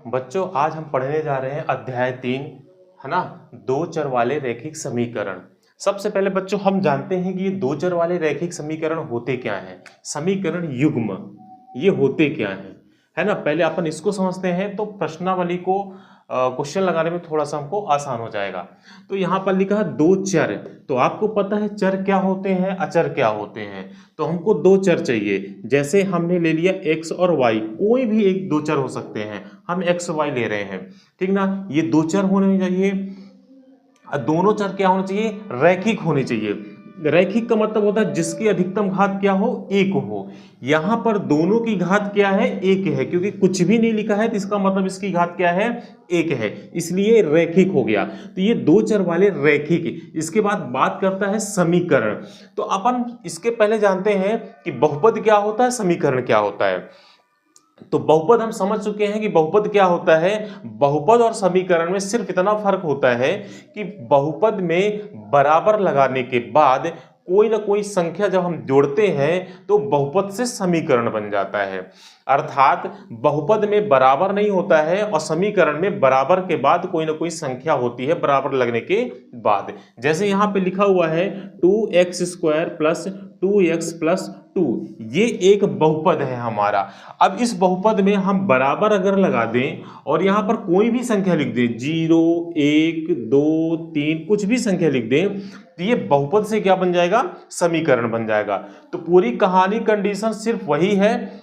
बच्चों आज हम पढ़ने जा रहे हैं अध्याय 3, है ना। दो चर वाले रैखिक समीकरण। सबसे पहले बच्चों हम जानते हैं कि ये दो चर वाले रैखिक समीकरण होते क्या हैं। समीकरण युग्म ये होते क्या हैं, है ना। पहले अपन इसको समझते हैं तो प्रश्नावली को क्वेश्चन लगाने में थोड़ा सा हमको आसान हो जाएगा। तो यहाँ पर लिखा है दो चर, तो आपको पता है चर क्या होते हैं, अचर क्या होते हैं। तो हमको दो चर चाहिए। जैसे हमने ले लिया x और y, कोई भी एक दो चर हो सकते हैं, हम x y ले रहे हैं, ठीक ना। ये दो चर होने चाहिए, दोनों चर क्या होने चाहिए, रैखिक होने चाहिए। रैखिक का मतलब होता है जिसकी अधिकतम घात क्या हो, एक हो। यहां पर दोनों की घात क्या है, एक है, क्योंकि कुछ भी नहीं लिखा है तो इसका मतलब इसकी घात क्या है, एक है, इसलिए रैखिक हो गया। तो ये दो चर वाले रैखिक। इसके बाद बात करता है समीकरण। तो अपन इसके पहले जानते हैं कि बहुपद क्या होता है, समीकरण क्या होता है। तो बहुपद हम समझ चुके हैं कि बहुपद क्या होता है। बहुपद और समीकरण में सिर्फ इतना फर्क होता है कि बहुपद में बराबर लगाने के बाद कोई ना कोई संख्या जब हम जोड़ते हैं तो बहुपद से समीकरण बन जाता है। अर्थात बहुपद में बराबर नहीं होता है और समीकरण में बराबर के बाद कोई ना कोई संख्या होती है बराबर लगने के बाद। जैसे यहाँ पे लिखा हुआ है 2x² प्लस 2x प्लस 2, ये एक बहुपद है हमारा। अब इस बहुपद में हम बराबर अगर लगा दें और यहाँ पर कोई भी संख्या लिख दें, 0 1 2 3 कुछ भी संख्या लिख दें, तो ये बहुपद से क्या बन जाएगा, समीकरण बन जाएगा। तो पूरी कहानी कंडीशन सिर्फ वही है,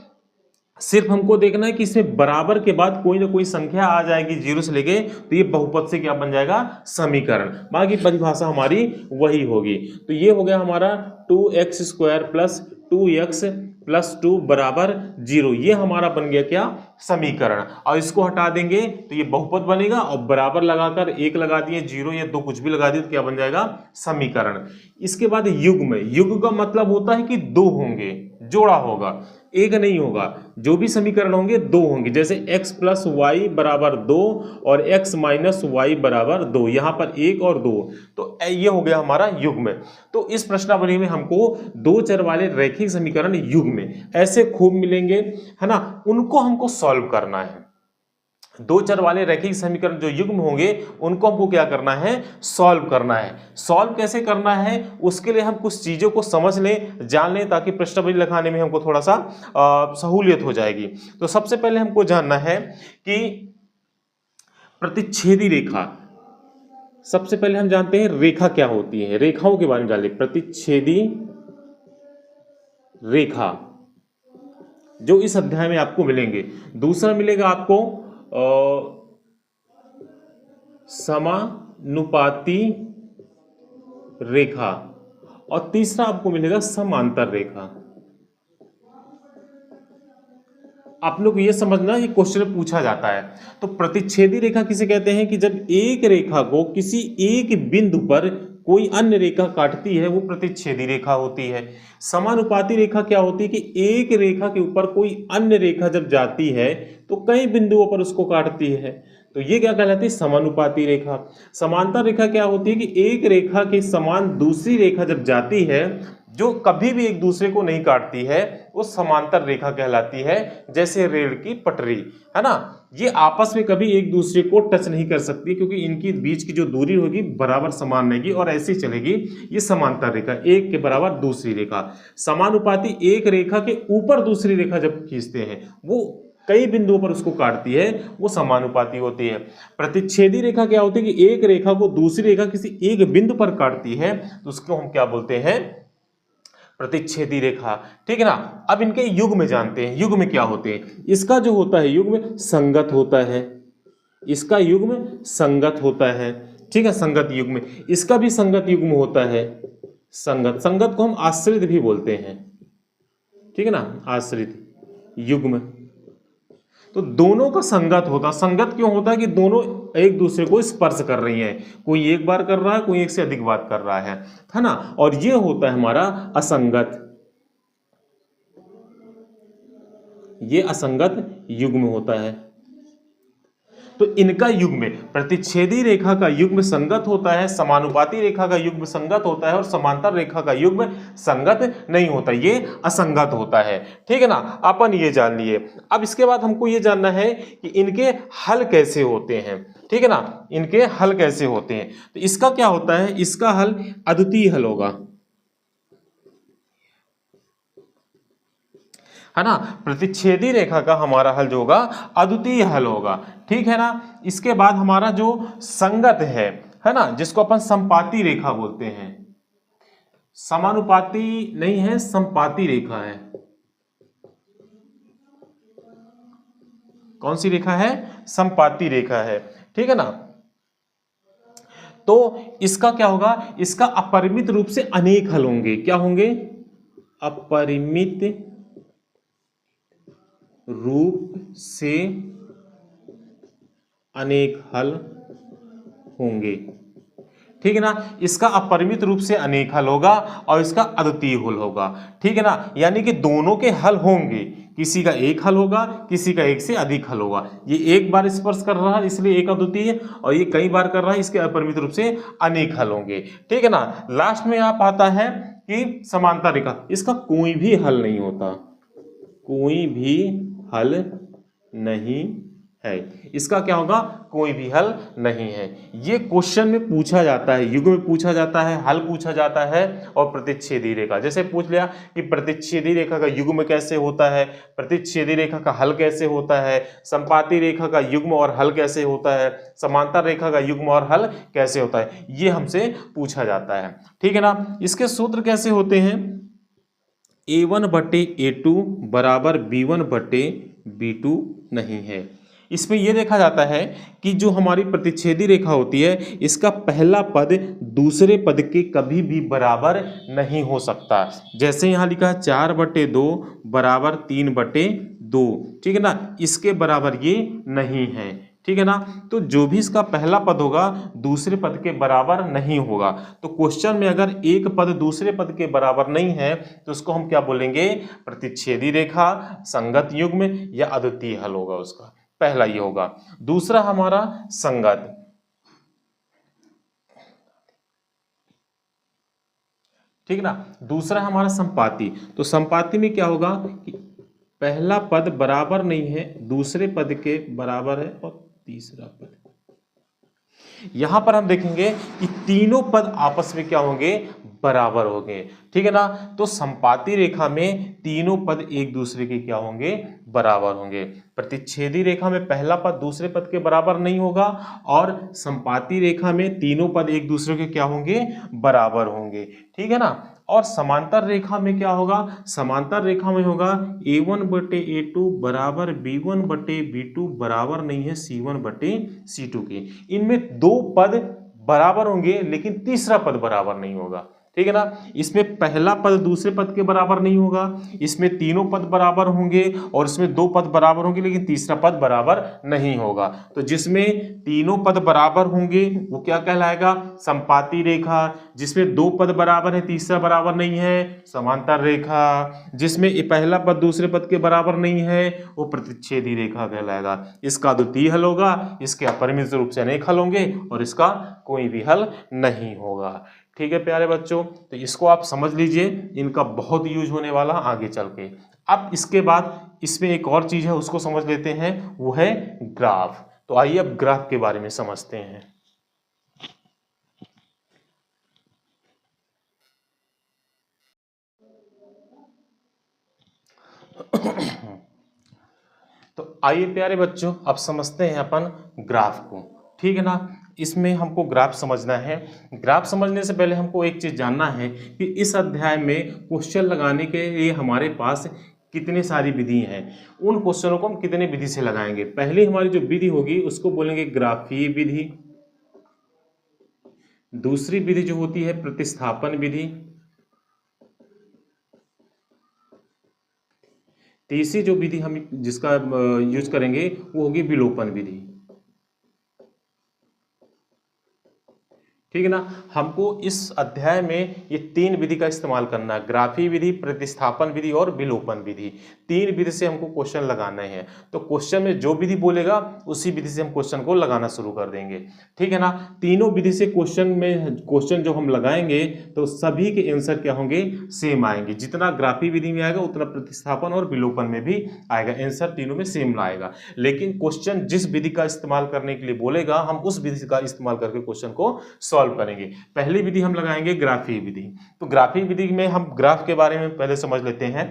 सिर्फ हमको देखना है कि इसमें बराबर के बाद कोई ना कोई संख्या आ जाएगी 0 से लेके, तो ये बहुपद से क्या बन जाएगा, समीकरण। बाकी परिभाषा हमारी वही होगी। तो ये हो गया हमारा 2x² प्लस 2x प्लस 2 बराबर 0, ये हमारा बन गया क्या, समीकरण। और इसको हटा देंगे तो ये बहुपद बनेगा और बराबर लगाकर एक लगा दिए, 0 या 2 कुछ भी लगा दिए तो क्या बन जाएगा, समीकरण। इसके बाद युग्म। युग्म का मतलब होता है कि दो होंगे, जोड़ा होगा, एक नहीं होगा। जो भी समीकरण होंगे दो होंगे। जैसे x प्लस वाई बराबर 2 और x माइनस वाई बराबर 2, यहां पर 1 और 2, तो ये हो गया हमारा युग्म। तो इस प्रश्नावली में हमको दो चर वाले रैखिक समीकरण युग्म ऐसे खूब मिलेंगे, है ना। उनको हमको सॉल्व करना है। दो चर वाले रैखिक समीकरण जो युग्म होंगे उनको हमको क्या करना है, सॉल्व करना है। सॉल्व कैसे करना है, उसके लिए हम कुछ चीजों को समझ लें, जान लें, ताकि प्रश्नावली लिखाने में हमको थोड़ा सा सहूलियत हो जाएगी। तो सबसे पहले हमको जानना है कि प्रतिच्छेदी रेखा। सबसे पहले हम जानते हैं रेखा क्या होती है, रेखाओं के बारे में जान लें। प्रतिच्छेदी रेखा जो इस अध्याय में आपको मिलेंगे। दूसरा मिलेगा आपको समानुपाती रेखा और तीसरा आपको मिलेगा समांतर रेखा। आप लोग ये समझना, ये क्वेश्चन पूछा जाता है। तो प्रतिच्छेदी रेखा किसे कहते हैं कि जब एक रेखा को किसी एक बिंदु पर कोई अन्य रेखा काटती है, वो प्रतिच्छेदी रेखा होती है। समानुपाती रेखा क्या होती है कि एक रेखा के ऊपर कोई अन्य रेखा जब जाती है तो कई बिंदुओं पर उसको काटती है, तो ये क्या कहलाती है, समानुपाती रेखा। समांतर रेखा क्या होती है कि एक रेखा के समान दूसरी रेखा जब जाती है, जो कभी भी एक दूसरे को नहीं काटती है, वो समांतर रेखा कहलाती है। जैसे रेल की पटरी, है ना, ये आपस में कभी एक दूसरे को टच नहीं कर सकती, क्योंकि इनकी बीच की जो दूरी होगी बराबर समान रहेगी और ऐसी चलेगी। ये समांतर रेखा, एक के बराबर दूसरी रेखा। समानुपाती एक रेखा के ऊपर दूसरी रेखा जब खींचते हैं, वो कई बिंदुओं पर उसको काटती है, वो समानुपाती होती है। प्रतिच्छेदी रेखा क्या होती है कि एक रेखा को दूसरी रेखा किसी एक बिंदु पर काटती है, तो उसको हम क्या बोलते हैं, प्रतिच्छेदी रेखा, ठीक है ना। अब इनके युग्म जानते हैं। युग्म क्या होते हैं, इसका जो होता है युग्म संगत होता है, इसका युग्म संगत होता है, ठीक है, संगत युग्म। इसका भी संगत युग्म होता है, संगत। संगत को हम आश्रित भी बोलते हैं, ठीक है ना, आश्रित युग्म। तो दोनों का संगत होता। संगत क्यों होता है कि दोनों एक दूसरे को स्पर्श कर रही हैं, कोई एक बार कर रहा है, कोई एक से अधिक बार कर रहा है ना। और ये होता है हमारा असंगत, ये असंगत युग्म होता है। तो इनका युग्म, प्रतिच्छेदी रेखा का युग्म संगत होता है, समानुपाती रेखा का युग्म संगत होता है और समांतर रेखा का युग्म संगत नहीं होता, ये असंगत होता है। ठीक है ना, अपन ये जान लिए। अब इसके बाद हमको ये जानना है कि इनके हल कैसे होते हैं। ठीक है ना, इनके हल कैसे होते हैं। तो इसका क्या होता है, इसका हल अद्वितीय हल होगा, है ना। प्रतिच्छेदी रेखा का हमारा हल जो होगा अद्वितीय हल होगा। ठीक है ना। इसके बाद हमारा जो संगत है ना, जिसको अपन संपाती रेखा बोलते हैं, समानुपाती नहीं है, संपाती रेखा है। कौन सी रेखा है, संपाती रेखा है। ठीक है ना। तो इसका क्या होगा, इसका अपरिमित रूप से अनेक हल होंगे। क्या होंगे, अपरिमित रूप से अनेक हल होंगे। ठीक है ना, इसका अपरिमित रूप से अनेक हल होगा और इसका अद्वितीय हल होगा। ठीक है ना, यानी कि दोनों के हल होंगे, किसी का एक हल होगा, किसी का एक से अधिक हल होगा। ये एक बार स्पर्श कर रहा है इसलिए एक अद्वितीय, और ये कई बार कर रहा है इसके अपरिमित रूप से अनेक हल होंगे। ठीक है ना। लास्ट में आप आता है कि समांतर रेखा, इसका कोई भी हल नहीं होता, कोई भी हल नहीं है। इसका क्या होगा, कोई भी हल नहीं है। ये क्वेश्चन में पूछा जाता है, युग में पूछा जाता है, हल पूछा जाता है, और प्रतिच्छेदी रेखा जैसे पूछ लिया कि प्रतिच्छेदी रेखा का युग्म में कैसे होता है, प्रतिच्छेदी रेखा का हल कैसे होता है, संपाती रेखा का युग्म और हल कैसे होता है, समांतर रेखा का युग्म और हल कैसे होता है, ये हमसे पूछा जाता है। ठीक है ना। इसके सूत्र कैसे होते हैं, A1/A2 बराबर B1/B2 नहीं है। इसमें यह देखा जाता है कि जो हमारी प्रतिच्छेदी रेखा होती है, इसका पहला पद दूसरे पद के कभी भी बराबर नहीं हो सकता। जैसे यहाँ लिखा है 4/2 बराबर 3/2। ठीक है ना, इसके बराबर ये नहीं है। ठीक है ना। तो जो भी इसका पहला पद होगा दूसरे पद के बराबर नहीं होगा। तो क्वेश्चन में अगर एक पद दूसरे पद के बराबर नहीं है तो उसको हम क्या बोलेंगे, प्रतिच्छेदी रेखा, संगत युग्म या अद्वितीय हल होगा उसका। पहला ये होगा। दूसरा हमारा संगत। ठीक है ना। दूसरा हमारा संपाती। तो संपाती में क्या होगा कि पहला पद बराबर नहीं है, दूसरे पद के बराबर है, और तीसरा पद, यहां पर हम देखेंगे कि तीनों पद आपस में क्या होंगे, बराबर होंगे। ठीक है ना। तो संपाती रेखा में तीनों पद एक दूसरे के क्या होंगे, बराबर होंगे। प्रतिच्छेदी रेखा में पहला पद दूसरे पद के बराबर नहीं होगा, और संपाती रेखा में तीनों पद एक दूसरे के क्या होंगे, बराबर होंगे। ठीक है ना। और समांतर रेखा में क्या होगा, समांतर रेखा में होगा A1/A2 बराबर B1/B2 बराबर नहीं है C1/C2 के। इनमें दो पद बराबर होंगे लेकिन तीसरा पद बराबर नहीं होगा। ठीक है ना। इसमें पहला पद दूसरे पद के बराबर नहीं होगा, इसमें तीनों पद बराबर होंगे, और इसमें दो पद बराबर होंगे लेकिन तीसरा पद बराबर नहीं होगा। तो जिसमें तीनों पद बराबर होंगे वो क्या कहलाएगा, संपाती रेखा। जिसमें दो पद बराबर है तीसरा बराबर नहीं है, समांतर रेखा। जिसमें पहला पद दूसरे पद के बराबर नहीं है वो प्रतिच्छेदी रेखा कहलाएगा। इसका द्वितीय हल होगा, इसके अपरिमित रूप से अनेक हल होंगे, और इसका कोई भी हल नहीं होगा। ठीक है प्यारे बच्चों, तो इसको आप समझ लीजिए, इनका बहुत यूज होने वाला आगे चल के। अब इसके बाद इसमें एक और चीज है उसको समझ लेते हैं, वो है ग्राफ। तो आइए अब ग्राफ के बारे में समझते हैं। तो आइए प्यारे बच्चों अब समझते हैं अपन ग्राफ को। ठीक है ना। इसमें हमको ग्राफ समझना है। ग्राफ समझने से पहले हमको एक चीज जानना है कि इस अध्याय में क्वेश्चन लगाने के लिए हमारे पास कितनी सारी विधि हैं, उन क्वेश्चनों को हम कितने विधि से लगाएंगे। पहली हमारी जो विधि होगी उसको बोलेंगे ग्राफीय विधि। दूसरी विधि जो होती है प्रतिस्थापन विधि। तीसरी जो विधि हम जिसका यूज करेंगे वो होगी विलोपन विधि। ठीक है ना। हमको इस अध्याय में ये 3 विधि का इस्तेमाल करना है, ग्राफी विधि, प्रतिस्थापन विधि और विलोपन विधि। 3 विधि से हमको क्वेश्चन लगाना है। तो क्वेश्चन में जो विधि बोलेगा उसी विधि से हम क्वेश्चन को लगाना शुरू कर देंगे। ठीक है ना। तीनों विधि से क्वेश्चन जो हम लगाएंगे तो सभी के आंसर क्या होंगे, सेम आएंगे। जितना ग्राफी विधि में आएगा उतना प्रतिस्थापन और विलोपन में भी आएगा, आंसर तीनों में सेम आएगा। लेकिन क्वेश्चन जिस विधि का इस्तेमाल करने के लिए बोलेगा हम उस विधि का इस्तेमाल करके क्वेश्चन को सॉल्व करेंगे। पहली विधि हम लगाएंगे ग्राफी विधि। तो ग्राफी विधि में हम ग्राफ के बारे में पहले समझ लेते हैं।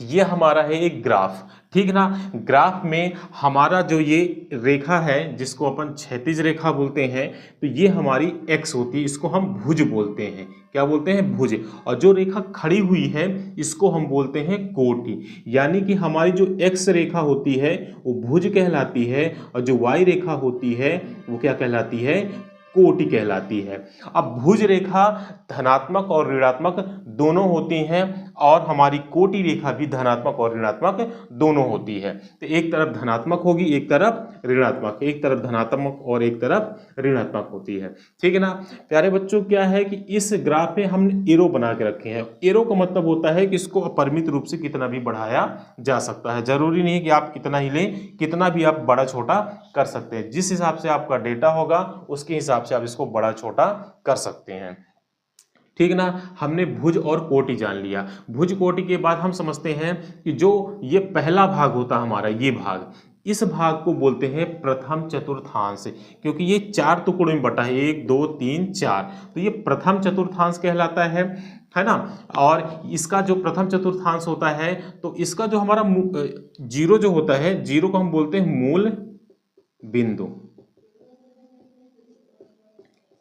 ये हमारा है एक ग्राफ, ठीक ना। ग्राफ में हमारा जो ये रेखा है जिसको अपन क्षैतिज रेखा बोलते हैं, तो ये हमारी एक्स होती है, इसको हम भुज बोलते हैं। क्या बोलते हैं, भुज। और जो रेखा खड़ी हुई है इसको हम बोलते हैं कोटि। यानी कि हमारी जो एक्स रेखा होती है वो भुज कहलाती है और जो वाई रेखा होती है वो क्या कहलाती है, कोटि कहलाती है। अब भुज रेखा धनात्मक और ऋणात्मक दोनों होती हैं और हमारी कोटि रेखा भी धनात्मक और ऋणात्मक दोनों होती है। तो एक तरफ धनात्मक होगी, एक तरफ ऋणात्मक, एक तरफ धनात्मक और एक तरफ ऋणात्मक होती है। ठीक है ना। प्यारे बच्चों, क्या है कि इस ग्राफ पे हमने एरो बना के रखे हैं। एरो का मतलब होता है कि इसको अपरिमित रूप से कितना भी बढ़ाया जा सकता है। जरूरी नहीं है कि आप कितना ही लें, कितना भी आप बड़ा छोटा कर सकते हैं। जिस हिसाब से आपका डेटा होगा उसके हिसाब से आप इसको बड़ा छोटा कर सकते हैं। ठीक ना। हमने भुज और कोटि जान लिया। भुज कोटि के बाद हम समझते हैं कि जो ये पहला भाग होता हमारा, ये भाग, इस भाग को बोलते हैं प्रथम चतुर्थांश, क्योंकि ये 4 टुकड़ों में बटा है, 1 2 3 4, तो ये प्रथम चतुर्थांश कहलाता है ना। और इसका जो प्रथम चतुर्थांश होता है तो इसका जो हमारा जीरो जो होता है, जीरो को हम बोलते हैं मूल बिंदु।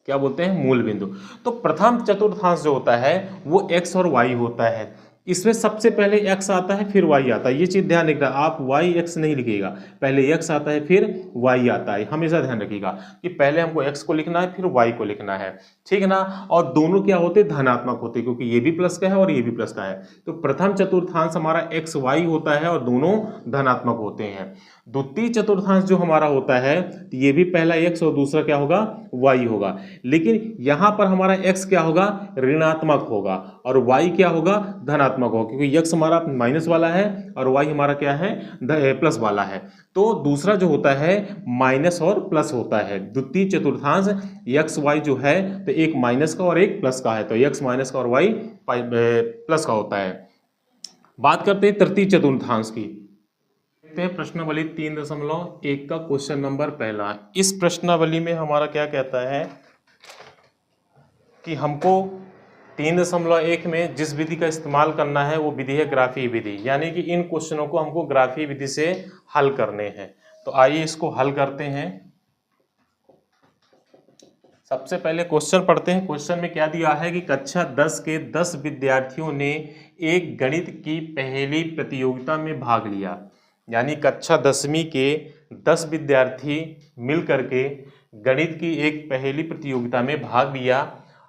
क्या बोलते हैं, मूल बिंदु। तो प्रथम चतुर्थांश जो होता है वो x और y होता है। इसमें सबसे पहले x आता है फिर y आता है। ये चीज ध्यान रखना, आप y x नहीं लिखिएगा, पहले x आता है फिर y आता है। हमेशा ध्यान रखिएगा कि पहले हमको x को लिखना है फिर y को लिखना है। ठीक है ना। और दोनों क्या होते हैं, धनात्मक होते हैं, क्योंकि ये भी प्लस का है और ये भी प्लस का है। तो प्रथम चतुर्थांश हमारा x y होता है और दोनों धनात्मक होते हैं। द्वितीय चतुर्थांश जो हमारा होता है तो ये भी पहला x और दूसरा क्या होगा, y होगा। लेकिन यहां पर हमारा x क्या होगा, ऋणात्मक होगा और y क्या होगा, धनात्मक होगा, क्योंकि x हमारा माइनस वाला है और y हमारा क्या है, प्लस वाला है। तो दूसरा जो होता है माइनस और प्लस होता है। द्वितीय चतुर्थांश x y जो है तो एक माइनस का और एक प्लस का है, तो x माइनस का और y प्लस का होता है। बात करते हैं तृतीय चतुर्थांश की। प्रश्नावली 3.1 का क्वेश्चन नंबर पहला। इस प्रश्नावली में हमारा क्या कहता है कि हमको 3.1 में जिस विधि का इस्तेमाल करना है वो विधि है ग्राफी विधि, यानी कि इन क्वेश्चनों को हमको ग्राफी विधि से हल करने हैं। तो आइए इसको हल करते हैं। सबसे पहले क्वेश्चन पढ़ते हैं। क्वेश्चन में क्या दिया है कि कक्षा 10 के 10 विद्यार्थियों ने एक गणित की पहेली प्रतियोगिता में भाग लिया। यानी कक्षा 10वीं के 10 विद्यार्थी मिल करके गणित की एक पहेली प्रतियोगिता में भाग लिया।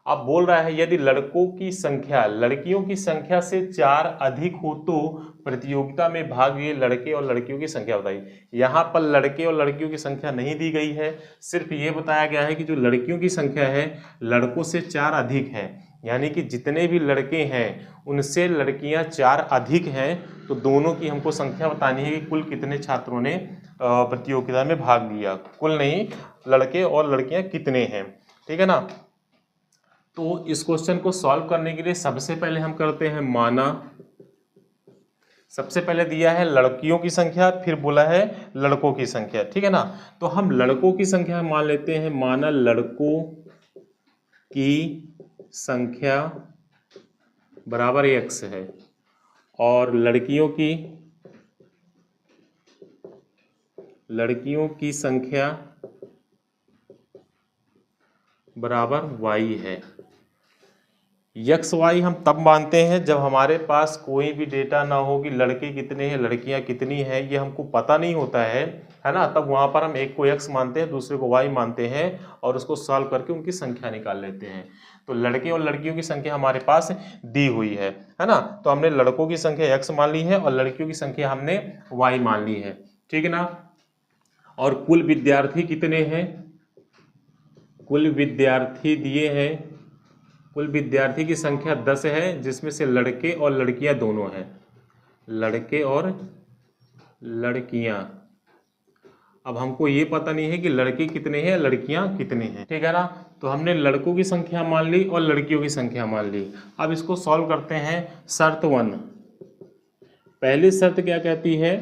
अब बोल रहा है यदि लड़कों की संख्या लड़कियों की संख्या से 4 अधिक हो तो प्रतियोगिता में भाग लिए लड़के और लड़कियों की संख्या बताइए। यहाँ पर लड़के और लड़कियों की संख्या नहीं दी गई है, सिर्फ ये बताया गया है कि जो लड़कियों की संख्या है लड़कों से 4 अधिक है, यानी कि जितने भी लड़के हैं उनसे लड़कियां 4 अधिक हैं। तो दोनों की हमको संख्या बतानी है कि कुल कितने छात्रों ने प्रतियोगिता में भाग लिया, कुल नहीं, लड़के और लड़कियां कितने हैं। ठीक है ना। तो इस क्वेश्चन को सॉल्व करने के लिए सबसे पहले हम करते हैं माना। सबसे पहले दिया है लड़कियों की संख्या, फिर बोला है लड़कों की संख्या। ठीक है ना। तो हम लड़कों की संख्या मान लेते हैं, माना लड़कों की संख्या बराबर x है और लड़कियों की संख्या बराबर y है। एक्स वाई हम तब मानते हैं जब हमारे पास कोई भी डेटा ना हो कि लड़के कितने हैं लड़कियां कितनी हैं, ये हमको पता नहीं होता है ना। तब वहां पर हम एक को x मानते हैं दूसरे को y मानते हैं और उसको सॉल्व करके उनकी संख्या निकाल लेते हैं। तो लड़के और लड़कियों की संख्या हमारे पास दी हुई है ना। तो हमने लड़कों की संख्या x मान ली है और लड़कियों की संख्या हमने y मान ली है। ठीक है ना। और कुल विद्यार्थी कितने हैं, कुल विद्यार्थी दिए हैं, कुल विद्यार्थी की संख्या 10 है, जिसमें से लड़के और लड़कियां दोनों हैं, लड़के और लड़कियां। अब हमको ये पता नहीं है कि लड़के कितने हैं, लड़कियां कितने हैं, ठीक है ना। तो हमने लड़कों की संख्या मान ली और लड़कियों की संख्या मान ली। अब इसको सॉल्व करते हैं। शर्त 1, पहली शर्त क्या कहती है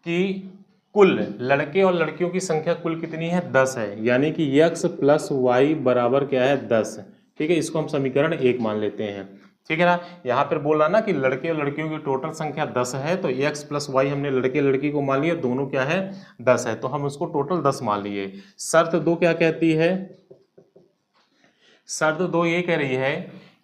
कि कुल लड़के और लड़कियों की संख्या कुल कितनी है, 10 है, यानी कि x + y बराबर क्या है, 10। ठीक है, इसको हम समीकरण 1 मान लेते हैं, ठीक है ना। यहाँ पर बोला ना कि लड़के और लड़कियों की टोटल संख्या 10 है, तो x + y हमने लड़के लड़की को मान लिया, दोनों क्या है, 10 है, तो हम उसको टोटल 10 मान लिए। शर्त 2 क्या कहती है, शर्त 2 ये कह रही है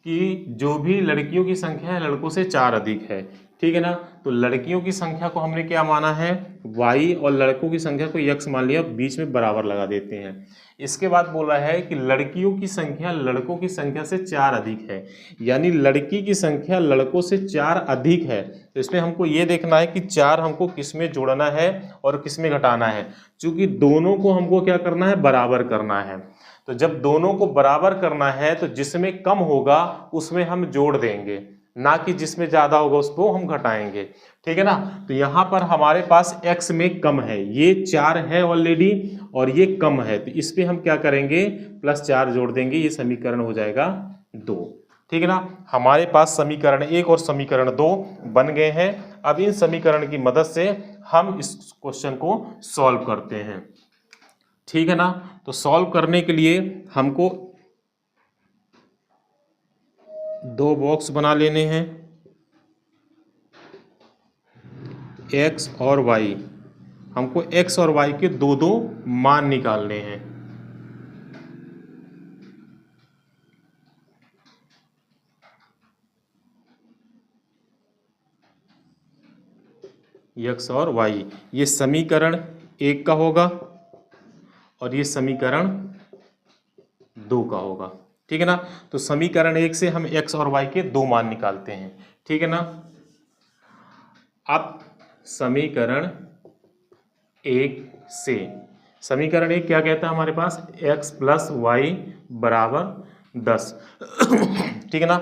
कि जो भी लड़कियों की संख्या है लड़कों से 4 अधिक है, ठीक है ना। तो लड़कियों की संख्या को हमने क्या माना है, y, और लड़कों की संख्या को x मान लिया, बीच में बराबर लगा देते हैं। इसके बाद बोला है कि लड़कियों की संख्या लड़कों की संख्या से 4 अधिक है, यानी लड़की की संख्या लड़कों से 4 अधिक है। तो इसमें हमको ये देखना है कि 4 हमको किस में जोड़ना है और किस में घटाना है, क्योंकि दोनों को हमको क्या करना है, बराबर करना है। तो जब दोनों को बराबर करना है तो जिसमें कम होगा उसमें हम जोड़ देंगे, ना कि जिसमें ज़्यादा होगा उसको हम घटाएंगे, ठीक है ना। तो यहाँ पर हमारे पास x में कम है, ये 4 है ऑलरेडी और ये कम है, तो इस पर हम क्या करेंगे, +4 जोड़ देंगे, ये समीकरण हो जाएगा 2, ठीक है ना। हमारे पास समीकरण 1 और समीकरण 2 बन गए हैं। अब इन समीकरण की मदद से हम इस क्वेश्चन को सॉल्व करते हैं, ठीक है ना। तो सॉल्व करने के लिए हमको 2 बॉक्स बना लेने हैं, x और y। हमको x और y के 2 मान निकालने हैं। x और y, ये समीकरण 1 का होगा और ये समीकरण 2 का होगा, ठीक है ना। तो समीकरण 1 से हम x और y के 2 मान निकालते हैं, ठीक है ना। अब समीकरण 1 से, समीकरण 1 क्या कहता है हमारे पास, x + y = 10, ठीक है ना।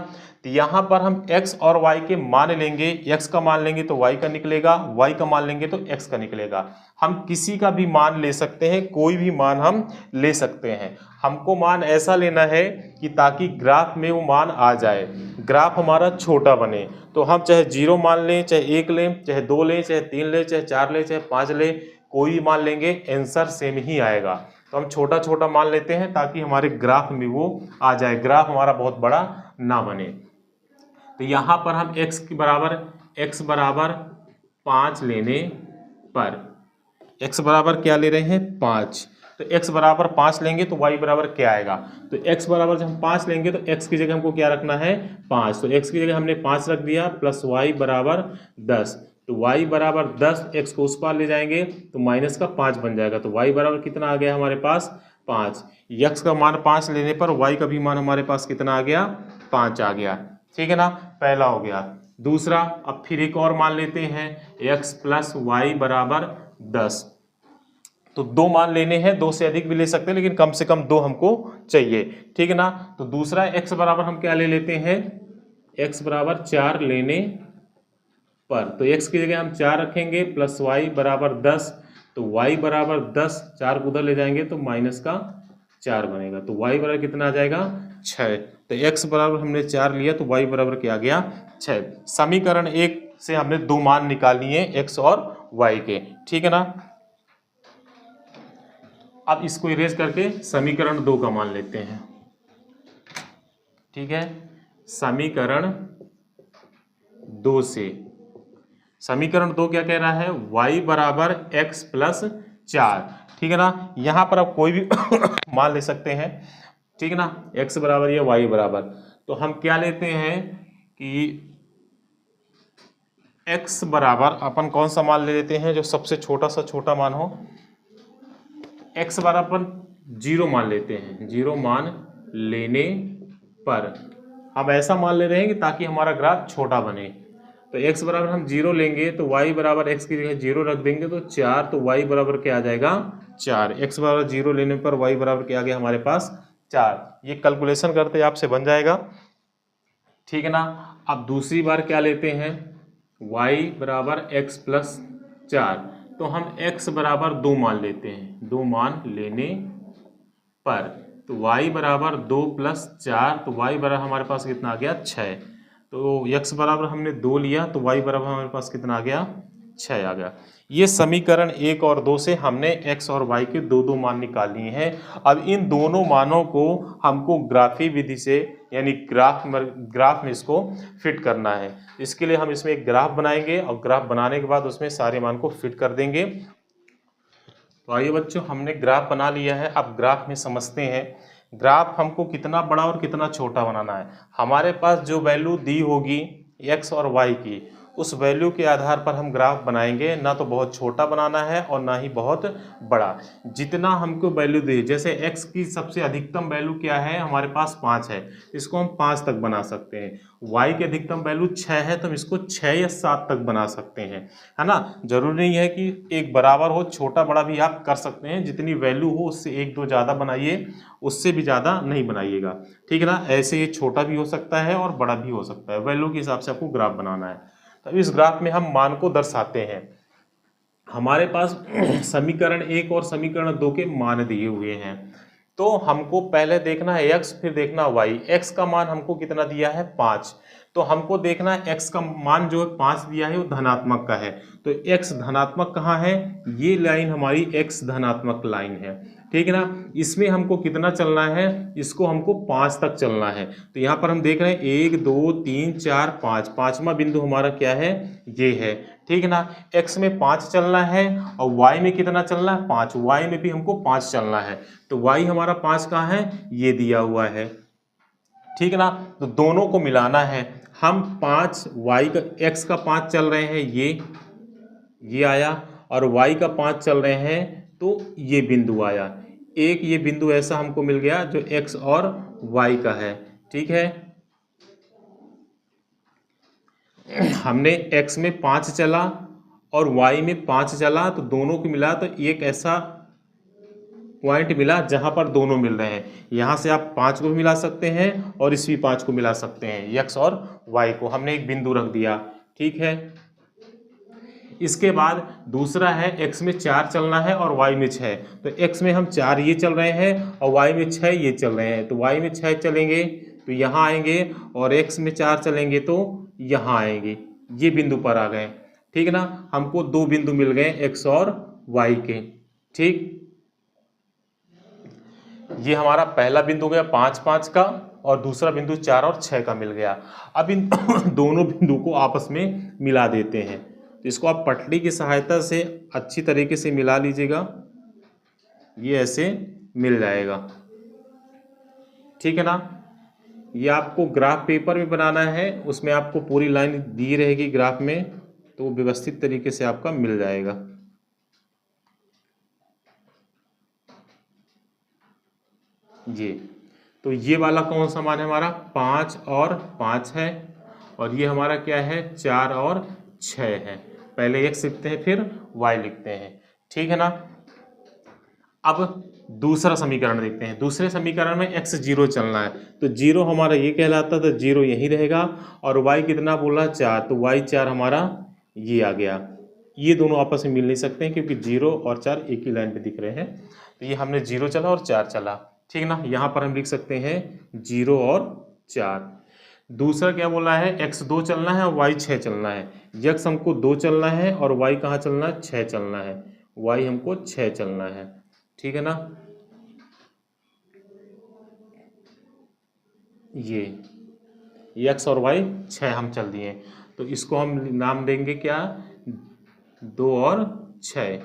तो यहाँ पर हम x और y के मान लेंगे, x का मान लेंगे तो y का निकलेगा, y का मान लेंगे तो x का निकलेगा। हम किसी का भी मान ले सकते हैं, कोई भी मान हम ले सकते हैं। हमको मान ऐसा लेना है कि ताकि ग्राफ में वो मान आ जाए, ग्राफ हमारा छोटा बने। तो हम चाहे 0 मान लें, चाहे 1 लें, चाहे 2 लें, चाहे 3 लें, चाहे 4 लें, चाहे 5 लें, कोई भी मान लेंगे, आंसर सेम ही आएगा। तो हम छोटा छोटा मान लेते हैं ताकि हमारे ग्राफ में वो आ जाए, ग्राफ हमारा बहुत बड़ा ना बने। तो यहाँ पर हम x बराबर 5 लेने पर, x बराबर क्या ले रहे हैं, 5। तो x बराबर 5 लेंगे तो y बराबर क्या आएगा, तो x बराबर जब हम 5 लेंगे तो x की जगह हमको क्या रखना है, 5। तो x की जगह हमने 5 रख दिया, +y बराबर 10। तो y बराबर 10, x को उस पार ले जाएंगे तो -5 बन जाएगा। तो y बराबर कितना आ गया हमारे पास, 5। x का मान 5 लेने पर y का भी मान हमारे पास कितना आ गया, 5 आ गया, ठीक है ना। पहला हो गया। दूसरा, अब फिर एक और मान लेते हैं, x + y = 10। तो 2 मान लेने हैं, 2 से अधिक भी ले सकते हैं, लेकिन कम से कम 2 हमको चाहिए, ठीक है ना। तो दूसरा x बराबर हम क्या ले लेते हैं, x बराबर 4 लेने पर, तो x की जगह हम 4 रखेंगे, +y = 10। तो y बराबर 10, 4 को उधर ले जाएंगे तो -4 बनेगा। तो y बराबर कितना आ जाएगा, 6। तो x बराबर हमने 4 लिया तो y बराबर क्या आ गया, 6। समीकरण 1 से हमने 2 मान निकाल लिए x और y के, ठीक है ना। अब इसको इरेज करके समीकरण 2 का मान लेते हैं, ठीक है। समीकरण 2 से, समीकरण 2 क्या कह रहा है, y बराबर x + 4, ठीक है ना। यहाँ पर आप कोई भी मान ले सकते हैं, ठीक है ना, x बराबर या y बराबर। तो हम क्या लेते हैं कि x बराबर अपन कौन सा मान ले लेते हैं, जो सबसे छोटा सा छोटा मान हो। x बराबर अपन 0 मान लेते हैं, 0 मान लेने पर हम ऐसा मान ले रहे हैं कि ताकि हमारा ग्राफ छोटा बने। तो x बराबर हम 0 लेंगे तो y बराबर x की जगह 0 रख देंगे तो 4, तो y बराबर क्या आ जाएगा 4। x बराबर 0 लेने पर y बराबर क्या आ गया हमारे पास 4। ये कैलकुलेशन करते आपसे बन जाएगा, ठीक है ना। अब दूसरी बार क्या लेते हैं, y बराबर x प्लस 4, तो हम x बराबर 2 मान लेते हैं। 2 मान लेने पर तो y बराबर 2 प्लस 4, तो y बराबर हमारे पास कितना आ गया 6। तो x बराबर हमने 2 लिया तो y बराबर हमारे पास कितना आ गया 6 आ गया। ये समीकरण 1 और 2 से हमने x और y के दो दो मान निकाल लिए हैं। अब इन दोनों मानों को हमको ग्राफी विधि से यानी ग्राफ में इसको फिट करना है। इसके लिए हम इसमें एक ग्राफ बनाएंगे और ग्राफ बनाने के बाद उसमें सारे मान को फिट कर देंगे। तो आइए बच्चों, हमने ग्राफ बना लिया है। अब ग्राफ में समझते हैं ग्राफ हमको कितना बड़ा और कितना छोटा बनाना है। हमारे पास जो वैल्यू दी होगी x और y की, उस वैल्यू के आधार पर हम ग्राफ बनाएंगे। ना तो बहुत छोटा बनाना है और ना ही बहुत बड़ा। जितना हमको वैल्यू दी, जैसे x की सबसे अधिकतम वैल्यू क्या है हमारे पास 5 है, इसको हम 5 तक बना सकते हैं। y की अधिकतम वैल्यू 6 है तो हम इसको 6 या 7 तक बना सकते हैं, है ना। जरूरी नहीं है कि एक बराबर हो, छोटा बड़ा भी आप कर सकते हैं। जितनी वैल्यू हो उससे 1-2 ज़्यादा बनाइए, उससे भी ज़्यादा नहीं बनाइएगा, ठीक है ना। ऐसे ये छोटा भी हो सकता है और बड़ा भी हो सकता है, वैल्यू के हिसाब से आपको ग्राफ बनाना है। तो इस ग्राफ में हम मान को दर्शाते हैं। हमारे पास समीकरण 1 और समीकरण 2 के मान दिए हुए हैं। तो हमको पहले देखना है x, फिर देखना y। x का मान हमको कितना दिया है 5, तो हमको देखना है x का मान जो 5 दिया है वो धनात्मक का है। तो x धनात्मक कहाँ है, ये लाइन हमारी x धनात्मक लाइन है, ठीक है ना। इसमें हमको कितना चलना है, इसको हमको 5 तक चलना है। तो यहाँ पर हम देख रहे हैं 1 2 3 4 5, पांचवा बिंदु हमारा क्या है, ये है, ठीक है ना। x में 5 चलना है और y में कितना चलना है 5, y में भी हमको 5 चलना है। तो y हमारा 5 कहाँ है, ये दिया हुआ है, ठीक है ना। तो दोनों को मिलाना है। हम 5 y का, x का 5 चल रहे हैं, ये आया, और y का 5 चल रहे हैं तो ये बिंदु आया। एक ये बिंदु ऐसा हमको मिल गया जो x और y का है, ठीक है। हमने x में 5 चला और y में 5 चला, तो दोनों को मिला तो एक ऐसा पॉइंट मिला जहां पर दोनों मिल रहे हैं। यहां से आप 5 को भी मिला सकते हैं और इस भी 5 को मिला सकते हैं, x और y को हमने एक बिंदु रख दिया, ठीक है। इसके बाद दूसरा है x में 4 चलना है और y में 6। तो x में हम 4 ये चल रहे हैं और y में 6 ये चल रहे हैं। तो y में 6 चलेंगे तो यहाँ आएंगे और x में 4 चलेंगे तो यहाँ आएंगे। ये बिंदु पर आ गए, ठीक है ना। हमको दो बिंदु मिल गए x और y के, ठीक। ये हमारा पहला बिंदु गया 5 5 का और दूसरा बिंदु 4 और 6 का मिल गया। अब इन दोनों बिंदु को आपस में मिला देते हैं। तो इसको आप पटली की सहायता से अच्छी तरीके से मिला लीजिएगा, ये ऐसे मिल जाएगा, ठीक है ना। ये आपको ग्राफ पेपर में बनाना है, उसमें आपको पूरी लाइन दी रहेगी ग्राफ में, तो व्यवस्थित तरीके से आपका मिल जाएगा। ये वाला कौन सा मान है हमारा 5 और 5 है, और ये हमारा क्या है 4 और 6 है। पहले x लिखते हैं फिर y लिखते हैं, ठीक है ना। अब दूसरा समीकरण देखते हैं। दूसरे समीकरण में x 0 चलना है, तो 0 हमारा ये कहलाता, तो 0 यही रहेगा। और y कितना बोला 4, तो y 4 हमारा ये आ गया। ये दोनों आपस में मिल नहीं सकते हैं क्योंकि 0 और 4 एक ही लाइन पे दिख रहे हैं। तो ये हमने 0 चला और 4 चला, ठीक ना। यहाँ पर हम लिख सकते हैं 0 और 4। दूसरा क्या बोला है x 2 चलना है और y 6 चलना है। x हमको 2 चलना है और y कहाँ चलना है 6 चलना है, y हमको 6 चलना है, ठीक है ना। ये x और y 6 हम चल दिए, तो इसको हम नाम देंगे क्या 2 और 6,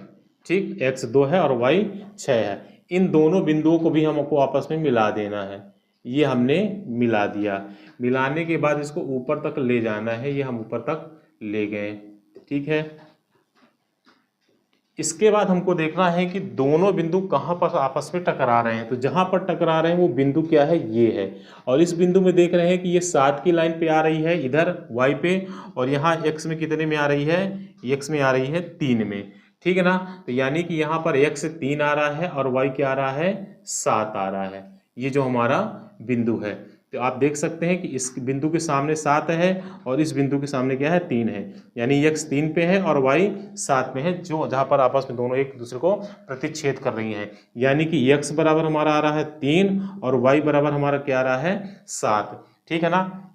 ठीक। x 2 है और y 6 है। इन दोनों बिंदुओं को भी हमको आपस में मिला देना है। ये हमने मिला दिया। मिलाने के बाद इसको ऊपर तक ले जाना है, ये हम ऊपर तक ले गए, ठीक है। इसके बाद हमको देखना है कि दोनों बिंदु कहाँ पर आपस में टकरा रहे हैं। तो जहाँ पर टकरा रहे हैं वो बिंदु क्या है, ये है। और इस बिंदु में देख रहे हैं कि ये 7 की लाइन पे आ रही है इधर y पे, और यहाँ x में कितने में आ रही है, x में आ रही है 3 में, ठीक है ना। तो यानी कि यहाँ पर x 3 आ रहा है और y क्या आ रहा है, 7 आ रहा है। ये जो हमारा बिंदु है, तो आप देख सकते हैं कि इस बिंदु के सामने 7 है और इस बिंदु के सामने क्या है, 3 है। यानी x 3 पे है और y 7 में है, जो जहाँ पर आपस में दोनों एक दूसरे को प्रतिच्छेद कर रही हैं। यानी कि x बराबर हमारा आ रहा है 3 और y बराबर हमारा क्या आ रहा है, 7, ठीक है ना।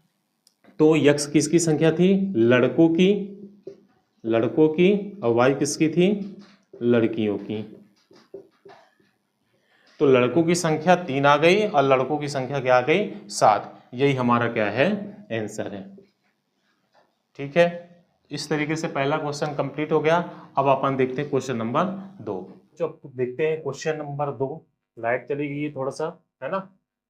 तो x किसकी संख्या थी, लड़कों की और y किसकी थी, लड़कियों की। तो लड़कों की संख्या 3 आ गई और लड़कों की संख्या क्या आ गई, 7। यही हमारा क्या है, आंसर है, ठीक है। इस तरीके से पहला क्वेश्चन कंप्लीट हो गया। अब अपन देखते हैं क्वेश्चन नंबर 2। जब देखते हैं क्वेश्चन नंबर 2, लाइट चली गई है थोड़ा सा, है ना।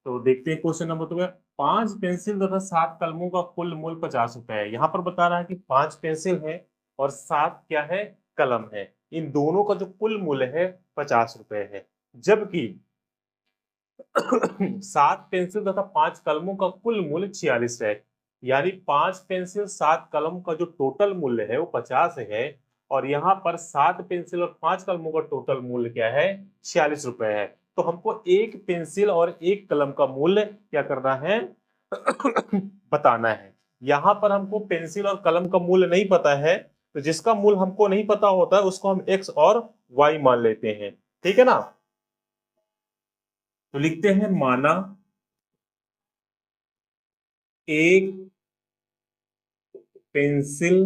तो देखते हैं क्वेश्चन नंबर 2 में 5 पेंसिल तथा 7 कलमों का कुल मूल्य 50 रुपए है। यहाँ पर बता रहा है कि 5 पेंसिल है और 7 क्या है, कलम है। इन दोनों का जो कुल मूल्य है 50 रुपए है, जबकि 7 पेंसिल तथा 5 कलमों का कुल मूल्य 46 है। यानी 5 पेंसिल 7 कलम का जो टोटल मूल्य है वो 50 है, और यहाँ पर 7 पेंसिल और 5 कलमों का टोटल मूल्य क्या है, 46 रुपए है। तो हमको एक पेंसिल और एक कलम का मूल्य क्या करना है, बताना है। यहाँ पर हमको पेंसिल और कलम का मूल्य नहीं पता है, तो जिसका मूल्य हमको नहीं पता होता है उसको हम x और y मान लेते हैं, ठीक है ना। तो लिखते हैं, माना एक पेंसिल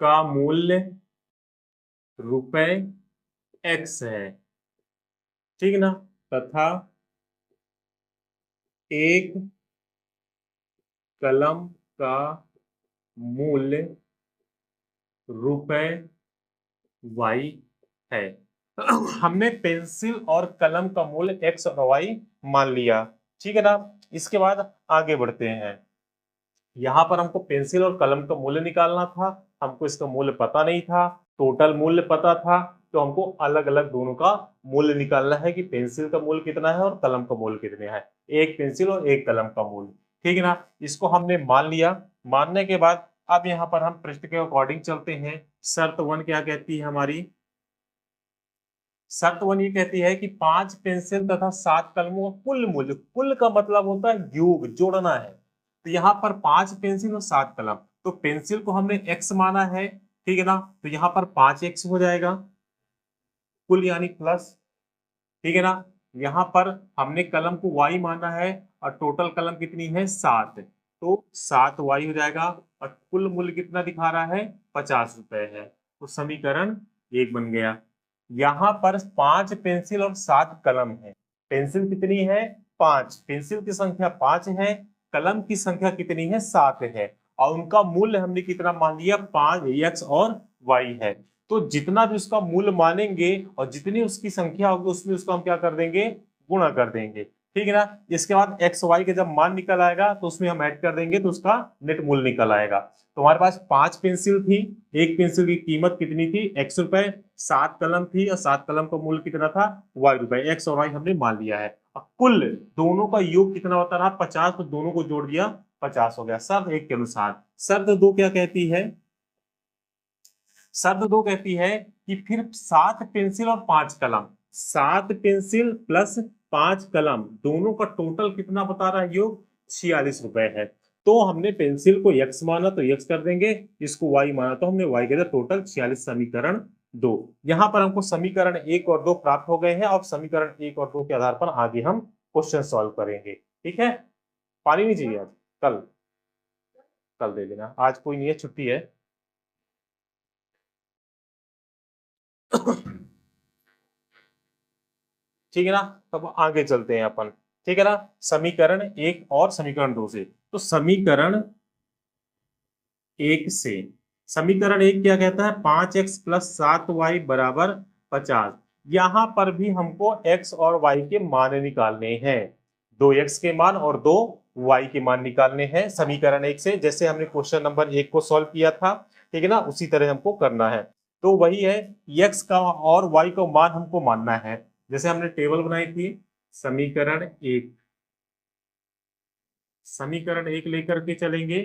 का मूल्य रुपए x है, ठीक है ना, तथा एक कलम का मूल्य रुपए y है। हमने पेंसिल और कलम का मूल्य x और y मान लिया, ठीक है ना। इसके बाद आगे बढ़ते हैं। यहाँ पर हमको पेंसिल और कलम का मूल्य निकालना था, हमको इसका मूल्य पता नहीं था, टोटल मूल्य पता था। तो हमको अलग अलग दोनों का मूल्य निकालना है कि पेंसिल का मूल्य कितना है और कलम का मूल्य कितना है, एक पेंसिल और एक कलम का मूल्य, ठीक है ना। इसको हमने मान लिया। मानने के बाद अब यहाँ पर हम पृष्ठ के अकॉर्डिंग चलते हैं। शर्त 1 क्या कहती है हमारी, शर्त 1 ये कहती है कि 5 पेंसिल तथा 7 कलमों का कुल मूल्य, कुल का मतलब होता है योग, जोड़ना है। तो यहाँ पर 5 पेंसिल और 7 कलम, तो पेंसिल को हमने x माना है, ठीक है ना। तो यहाँ पर 5x हो जाएगा कुल, यानी प्लस, ठीक है ना। यहाँ पर हमने कलम को y माना है और टोटल कलम कितनी है, 7, तो 7y हो जाएगा। और कुल मूल्य कितना दिखा रहा है, 50 रुपए है। तो समीकरण 1 बन गया। यहाँ पर 5 पेंसिल और 7 कलम है। पेंसिल कितनी है, 5, पेंसिल की संख्या 5 है, कलम की संख्या कितनी है, 7 है, और उनका मूल्य हमने कितना मान लिया, 5x और y है। तो जितना भी उसका मूल्य मानेंगे और जितनी उसकी संख्या होगी उसमें उसको हम क्या कर देंगे, गुणा कर देंगे, ठीक है ना। इसके बाद x y के जब मान निकल आएगा तो उसमें हम ऐड कर देंगे तो उसका नेट मूल्य निकल आएगा। तो हमारे पास 5 पेंसिल थी, एक पेंसिल की कीमत कितनी थी, x रुपए, 7 कलम थी और 7 कलम का मूल्य कितना था, y रुपए। x और y हमने मान लिया है। कुल दोनों का योग कितना होता रहा, 50, तो दोनों को जोड़ दिया, 50 हो गया। शर्त 1 के अनुसार। शर्त 2 क्या कहती है, शर्त 2 कहती है कि फिर 7 पेंसिल और 5 कलम, 7 पेंसिल प्लस 5 कलम दोनों का टोटल कितना बता रहा है, योग 46 रुपए है। तो हमने पेंसिल को x माना तो x कर देंगे, इसको y माना तो हमने y कर दिया, टोटल 46। समीकरण 2। यहाँ पर हमको समीकरण 1 और 2 प्राप्त हो गए हैं। अब समीकरण 1 और 2 के आधार पर आगे हम क्वेश्चन सॉल्व करेंगे, ठीक है। पानी नहीं चाहिए आज, कल कल दे देना, आज कोई नहीं है, छुट्टी है। ठीक है ना। तब आगे चलते हैं अपन, ठीक है ना। समीकरण 1 और समीकरण 2 से। तो समीकरण 1 से, समीकरण 1 क्या कहता है, 5x प्लस 7y बराबर 50। यहां पर भी हमको x और y के मान निकालने हैं, 2x के मान और 2y के मान निकालने हैं समीकरण 1 से। जैसे हमने क्वेश्चन नंबर 1 को सॉल्व किया था, ठीक है ना, उसी तरह हमको करना है। तो वही है, x का और y का मान हमको मानना है। जैसे हमने टेबल बनाई थी, समीकरण एक, समीकरण एक लेकर के चलेंगे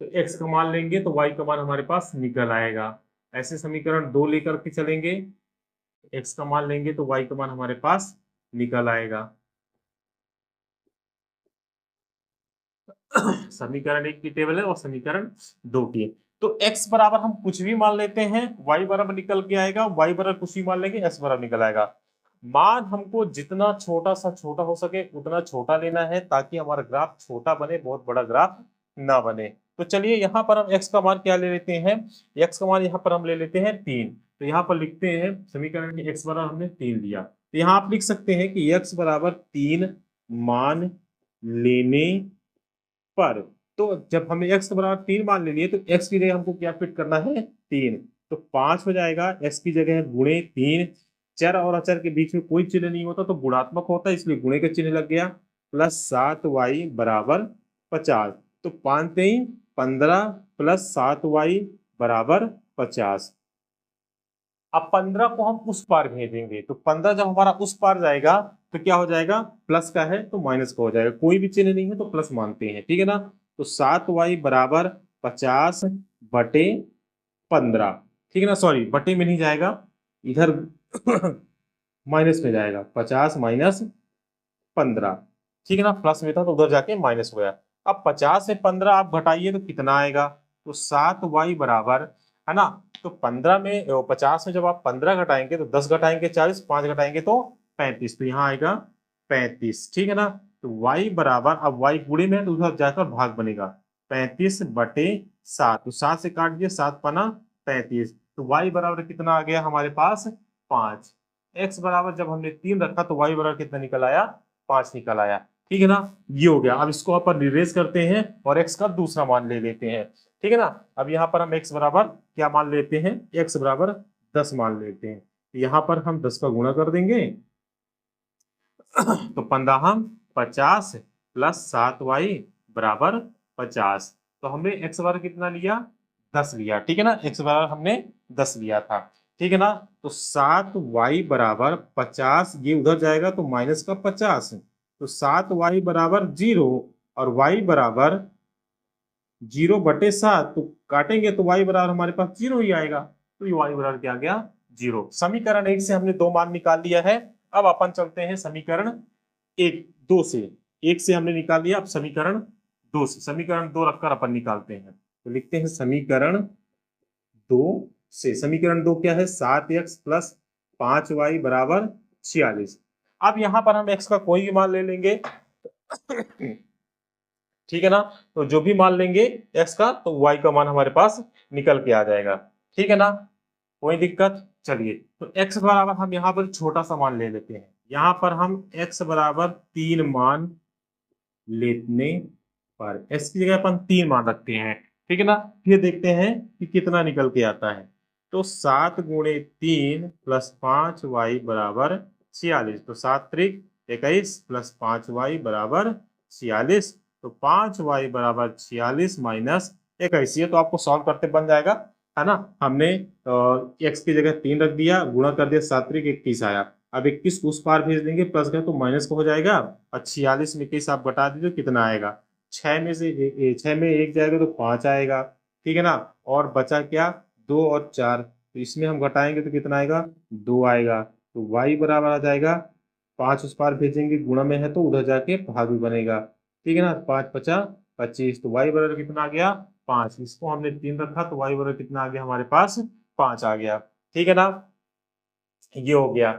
तो x का मान लेंगे तो y का मान हमारे पास निकल आएगा। ऐसे समीकरण दो लेकर के चलेंगे, x का मान लेंगे तो y का मान हमारे पास निकल आएगा। समीकरण एक की टेबल है और समीकरण दो की है। तो x बराबर हम कुछ भी मान लेते हैं, y बराबर निकल के आएगा, y बराबर कुछ भी मान लेंगे, x बराबर निकल आएगा। मान हमको जितना छोटा सा छोटा हो सके उतना छोटा लेना है, ताकि हमारा ग्राफ छोटा बने, बहुत बड़ा ग्राफ ना बने। तो चलिए यहाँ पर हम x का मान क्या ले लेते हैं, x का मान यहाँ पर हम ले लेते हैं 3। तो यहाँ पर लिखते हैं समीकरण में x बराबर हमने 3 लिया, तो यहाँ आप लिख सकते हैं कि x बराबर 3 मान लेने पर। तो जब हमने x बराबर 3 मान ले लिए तो x की जगह हमको क्या फिट करना है, 3। तो 5 हो जाएगा, x की जगह है गुणे 3। चर और अचर के बीच में कोई चिन्ह नहीं होता तो गुणात्मक होता है, इसलिए गुणे का चिन्ह लग गया। प्लस 7y बराबर 50। तो 5 3 15 प्लस 7y बराबर 50। अब 15 को हम उस पार भेजेंगे, तो 15 जब हमारा उस पार जाएगा तो क्या हो जाएगा, प्लस का है तो माइनस का हो जाएगा, कोई भी चिन्ह नहीं है तो प्लस मानते हैं, ठीक है ना। तो 7y बराबर 50 बटे 15, ठीक है ना, सॉरी बटे में नहीं जाएगा, इधर माइनस में जाएगा, 50 माइनस 15, ठीक है ना, प्लस में था तो उधर जाके माइनस हो गया। अब 50 से 15 आप घटाइए तो कितना आएगा, तो 7y बराबर, है ना, तो 15 में 50 में जब आप 15 घटाएंगे तो 10 घटाएंगे 40, 5 घटाएंगे तो 35, तो यहाँ आएगा 35, ठीक है ना। तो y बराबर, अब y गुणे में है तो उधर जाकर भाग बनेगा, 35 बटे 7, तो 7 से काट दिए, 7 पना 35, तो y बराबर कितना आ गया हमारे पास 5। x बराबर जब हमने 3 रखा तो y बराबर कितना निकल आया, 5 निकल आया, ठीक है ना। ये हो गया। अब इसको अपन रिवेज करते हैं और x का दूसरा मान ले लेते हैं, ठीक है ना। अब यहाँ पर हम x बराबर क्या मान लेते हैं, x बराबर 10 मान लेते हैं। यहाँ पर हम 10 का गुणा कर देंगे तो 15 हम 50 प्लस 7y बराबर 50। तो हमने x बराबर कितना लिया, 10 लिया, ठीक है ना, x बराबर हमने 10 लिया था, ठीक है ना। तो 7y बराबर 50, ये उधर जाएगा तो माइनस का 50, तो 7y बराबर 0 और y बराबर 0/7, तो काटेंगे तो y बराबर हमारे पास 0 ही आएगा, तो ये y बराबर क्या आ गया, 0। समीकरण एक से हमने दो मान निकाल लिया है। अब अपन चलते हैं समीकरण एक दो से, एक से हमने निकाल लिया, अब समीकरण दो से, समीकरण दो रखकर अपन निकालते हैं। तो लिखते हैं समीकरण दो से, समीकरण दो क्या है, 7x प्लस 5y बराबर 46। अब यहां पर हम x का कोई भी मान ले लेंगे, ठीक है ना, तो जो भी मान लेंगे x का तो y का मान हमारे पास निकल के आ जाएगा, ठीक है ना, कोई दिक्कत। चलिए तो x बराबर हम यहाँ पर छोटा सा मान ले लेते हैं, यहाँ पर हम x बराबर 3 मान लेने पर, x की जगह अपन 3 मान रखते हैं, ठीक है ना। फिर देखते हैं कि कितना निकल के आता है। तो 7 गुणे 3 प्लस 5y बराबर 46, तो 7 त्रिक 21 प्लस 5y बराबर 46, तो 5y बराबर 46 माइनस 21, ये तो आपको सॉल्व करते बन जाएगा, है ना। हमने x की जगह 3 रख दिया, गुणा कर दिया, 7 त्रिक 21 आया। अब 21 को उस पार भेज देंगे, प्लस का तो माइनस का हो जाएगा, और 46 में 21 आप घटा दीजिए कितना आएगा, 6 में से 6 में 1 जाएगा तो 5 आएगा, ठीक है ना। और बचा क्या, 2 और 4, तो इसमें हम घटाएंगे तो कितना आएगा, 2 आएगा, तो y बराबर आ जाएगा, 5 उस पार भेजेंगे, गुणा में है तो उधर जाके भाग भी बनेगा, ठीक है ना, 5 5 25, तो y बराबर कितना आ गया, 5। इसको हमने 3 रखा तो y बराबर कितना आ गया हमारे पास, 5 आ गया, ठीक है ना, ये हो गया,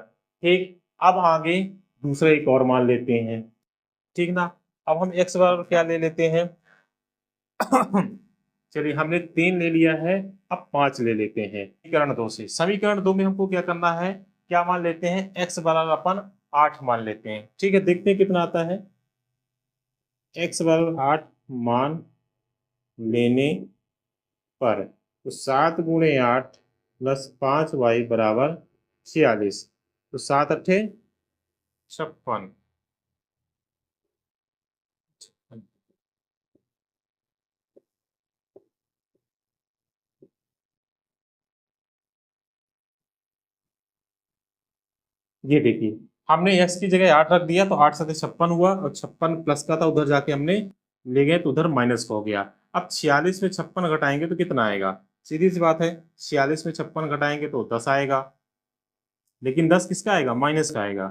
ठीक। अब आगे दूसरा एक और मान लेते हैं, ठीक ना। अब हम x बराबर क्या ले लेते हैं, चलिए हमने 3 ले लिया है, अब 5 ले लेते हैं समीकरण दो से। समीकरण दो में हमको क्या करना है, क्या मान लेते हैं, x बराबर अपन 8 मान लेते हैं, ठीक है। देखते हैं कितना आता है, x बराबर 8 मान लेने पर, तो 7 गुणे 8 प्लस 5y बराबर 46, तो 7 अट्ठे 56, ये देखिए, हमने x की जगह 8 रख दिया तो 8 7 56 हुआ, और 56 प्लस का था, उधर जाके हमने ले गए तो उधर माइनस का हो गया। अब 46 में 56 घटाएंगे तो कितना आएगा? सीधी सी बात है, 46 में 56 घटाएंगे तो 10 आएगा, लेकिन 10 किसका आएगा? माइनस का आएगा।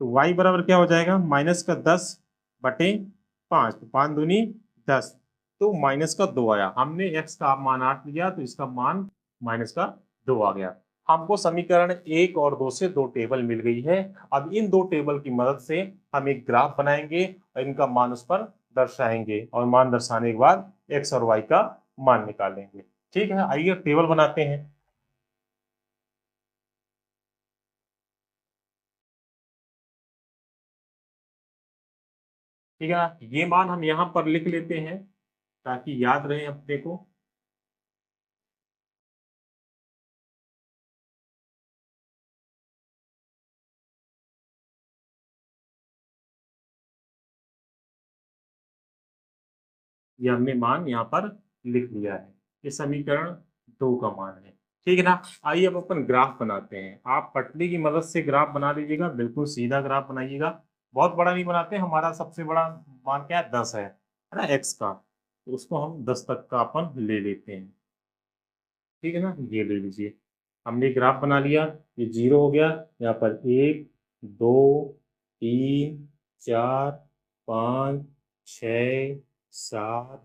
तो y बराबर क्या हो जाएगा? माइनस का 10 बटे 5, तो 5 दूनी 10, तो माइनस का 2 आया। हमने x का मान 8 लिया तो इसका मान माइनस का 2 आ गया। हमको समीकरण 1 और 2 से 2 टेबल मिल गई है। अब इन 2 टेबल की मदद से हम एक ग्राफ बनाएंगे और इनका मान उस पर दर्शाएंगे, और मान दर्शाने के बाद x और y का मान निकालेंगे। ठीक है, आइए टेबल बनाते हैं। ठीक है ना, ये मान हम यहाँ पर लिख लेते हैं ताकि याद रहे अपने को। ये हमने मान यहाँ पर लिख लिया है। ये समीकरण 2 का मान है। ठीक है ना, आइए अब अपन ग्राफ बनाते हैं। आप पटली की मदद से ग्राफ बना लीजिएगा, बिल्कुल सीधा ग्राफ बनाइएगा, बहुत बड़ा नहीं बनाते। हमारा सबसे बड़ा मान क्या है? 10 है ना, एक्स का, तो उसको हम 10 तक का अपन ले लेते हैं। ठीक है ना, ये ले लीजिए। हमने ग्राफ बना लिया, ये 0 हो गया। यहाँ पर 1 2 3 4 5 6 7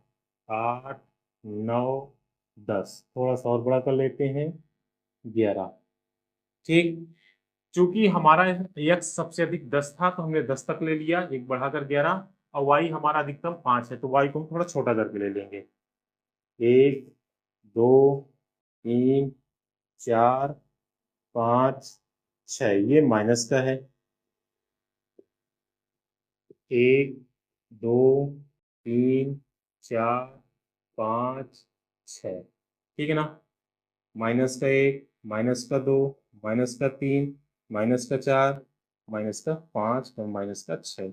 8 9 10, थोड़ा सा और बड़ा कर लेते हैं, 11। ठीक, चूंकि हमारा यक्स सबसे अधिक 10 था तो हमने 10 तक ले लिया, एक बढ़ाकर 11, और वाई हमारा अधिकतम 5 है तो वाई को हम थोड़ा छोटा करके ले लेंगे। 1 2 3 4 5 6, ये माइनस का है। 1 2 3 4 5 6, ठीक है ना। माइनस का 1, माइनस का 2, माइनस का 3, माइनस का 4, माइनस का 5 और माइनस का 6।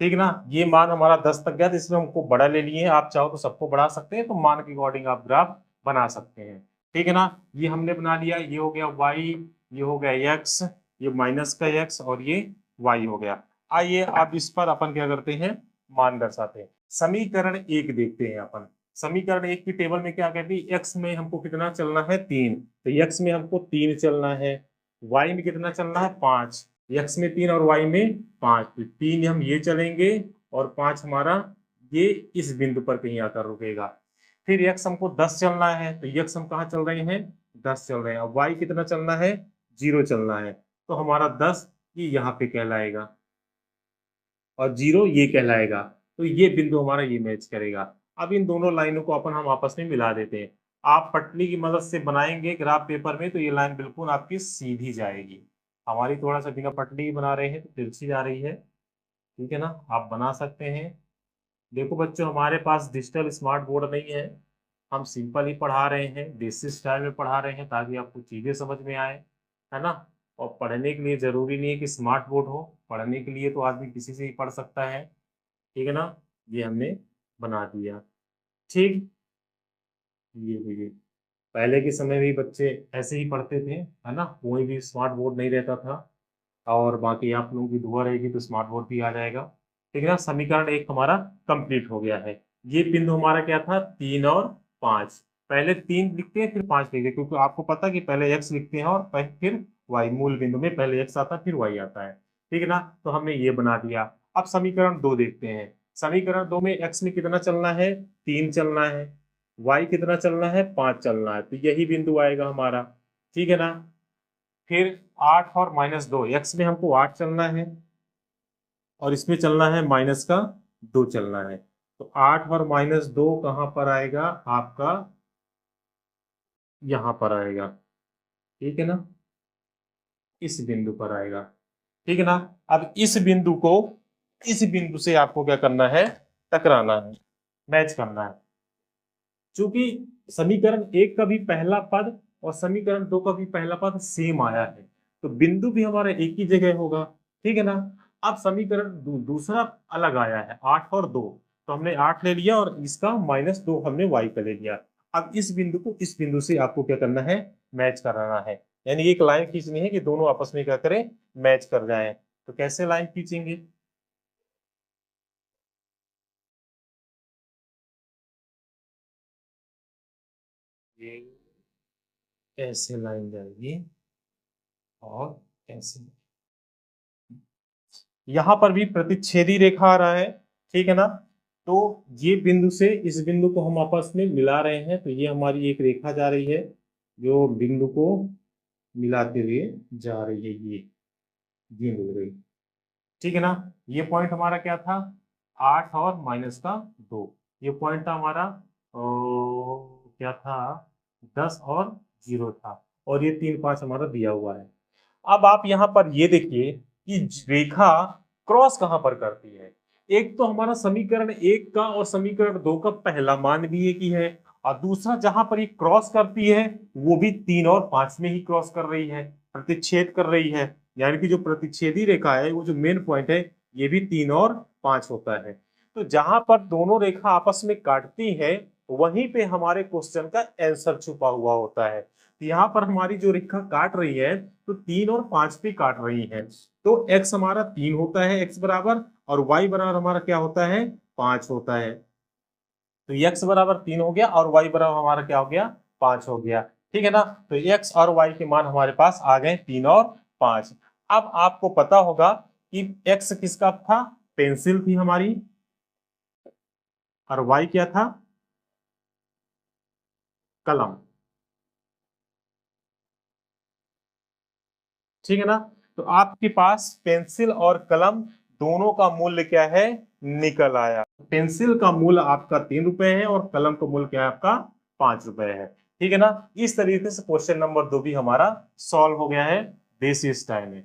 ठीक है ना, ये मान हमारा 10 तक गया तो इसमें हमको बड़ा ले लिए हैं। आप चाहो तो सबको बढ़ा सकते हैं, तो मान के अकॉर्डिंग आप ग्राफ बना सकते हैं। ठीक है ना, ये हमने बना लिया। ये हो गया y, ये हो गया x, ये माइनस का x और ये y हो गया। आइए अब इस पर अपन क्या करते हैं? मान दर्शाते हैं। समीकरण 1 देखते हैं अपन। समीकरण 1 की टेबल में क्या कहती है? x में हमको कितना चलना है? 3, तो x में हमको 3 चलना है। y में कितना चलना है? 5। x में 3 और y में 5, तो 3 हम ये चलेंगे और 5 हमारा ये इस बिंदु पर कहीं आकर रुकेगा। फिर x हमको 10 चलना है, तो x हम कहाँ चल रहे हैं? 10 चल रहे हैं। और y कितना चलना है? 0 चलना है, तो हमारा 10 ये यहाँ पे कहलाएगा और 0 ये कहलाएगा। तो ये बिंदु हमारा ये मैच करेगा। अब इन दोनों लाइनों को अपन हम आपस में मिला देते हैं। आप पटली की मदद से बनाएंगे ग्राफ पेपर में तो ये लाइन बिल्कुल आपकी सीधी जाएगी। हमारी थोड़ा सा बिना पटली की बना रहे हैं तो तिरछी जा रही है। ठीक है ना, आप बना सकते हैं। देखो बच्चों, हमारे पास डिजिटल स्मार्ट बोर्ड नहीं है, हम सिंपल ही पढ़ा रहे हैं, देसी स्टाइल में पढ़ा रहे हैं ताकि आपको चीजें समझ में आए, है ना। और पढ़ने के लिए जरूरी नहीं है कि स्मार्ट बोर्ड हो, पढ़ने के लिए तो आदमी किसी से ही पढ़ सकता है। ठीक है ना, ये हमने बना दिया। ठीक, ये पहले के समय भी बच्चे ऐसे ही पढ़ते थे, है ना, कोई भी स्मार्ट बोर्ड नहीं रहता था। और बाकी आप लोगों की दुआ रहेगी तो स्मार्ट बोर्ड भी आ जाएगा। ठीक है ना, समीकरण 1 हमारा कंप्लीट हो गया है। ये बिंदु हमारा क्या था? 3 और 5। पहले 3 लिखते हैं फिर 5 लिखते हैं, क्योंकि आपको पता है कि पहले x लिखते हैं और फिर y। मूल बिंदु में पहले x आता है फिर y आता है। ठीक है ना, तो हमने ये बना दिया। अब समीकरण 2 देखते हैं। समीकरण 2 में x में कितना चलना है? 3 चलना है। y कितना चलना है? 5 चलना है, तो यही बिंदु आएगा हमारा। ठीक है ना, फिर 8 और -2, x में हमको 8 चलना है और इसमें चलना है माइनस का 2 चलना है। तो 8 और -2 कहाँ पर आएगा आपका? यहां पर आएगा। ठीक है ना, इस बिंदु पर आएगा। ठीक है ना, अब इस बिंदु से आपको क्या करना है? टकराना है, मैच करना है। चूंकि समीकरण 1 का भी पहला पद और समीकरण 2 का भी पहला पद सेम आया है, तो बिंदु भी हमारा एक ही जगह होगा। ठीक है ना, अब समीकरण दूसरा अलग आया है, 8 और 2, तो हमने 8 ले लिया और इसका -2 हमने y का ले लिया। अब इस बिंदु को इस बिंदु से आपको क्या करना है? मैच कराना है। यानी एक लाइन खींचनी है कि दोनों आपस में क्या करें, मैच कर जाएं। तो कैसे लाइन खींचेंगे, ये ऐसे लाइन जाएगी और ऐसे, यहां पर भी प्रतिच्छेदी रेखा आ रहा है, ठीक है ना। तो ये बिंदु से इस बिंदु को हम आपस में मिला रहे हैं, तो ये हमारी एक रेखा जा रही है जो बिंदु को मिलाते हुए जा रही है, ये मिल गई, ठीक है ना। ये पॉइंट हमारा क्या था, 8 और -2, ये पॉइंट था हमारा क्या था, 10 और 0 था, और ये 3 5 हमारा दिया हुआ है। अब आप यहां पर ये देखिए कि रेखा क्रॉस कहां पर करती है। एक तो हमारा समीकरण एक का और समीकरण दो का पहला मान भी एक ही है, और दूसरा जहां पर ये क्रॉस करती है वो भी 3 और 5 में ही क्रॉस कर रही है, प्रतिच्छेद कर रही है। यानी कि जो प्रतिच्छेदी रेखा है वो जो मेन पॉइंट है ये भी 3 और 5 होता है। तो जहां पर दोनों रेखा आपस में काटती है वहीं पे हमारे क्वेश्चन का आंसर छुपा हुआ होता है। तो यहाँ पर हमारी जो रेखा काट रही है तो 3 और 5 पे काट रही है, तो x हमारा 3 होता है x बराबर, और y बराबर हमारा क्या होता है, 5 होता है। तो x बराबर 3 हो गया और y बराबर हमारा क्या हो गया, 5 हो गया, ठीक है ना। तो x और y के मान हमारे पास आ गए 3 और 5। अब आपको पता होगा कि x किसका था, पेंसिल थी हमारी, और y क्या था, कलम, ठीक है ना। तो आपके पास पेंसिल और कलम दोनों का मूल्य क्या है, निकल आया। पेंसिल का मूल्य आपका 3 रुपए है और कलम का मूल्य क्या है आपका, 5 रुपए है, ठीक है ना। इस तरीके से क्वेश्चन नंबर 2 भी हमारा सॉल्व हो गया है देसी स्टाइल में।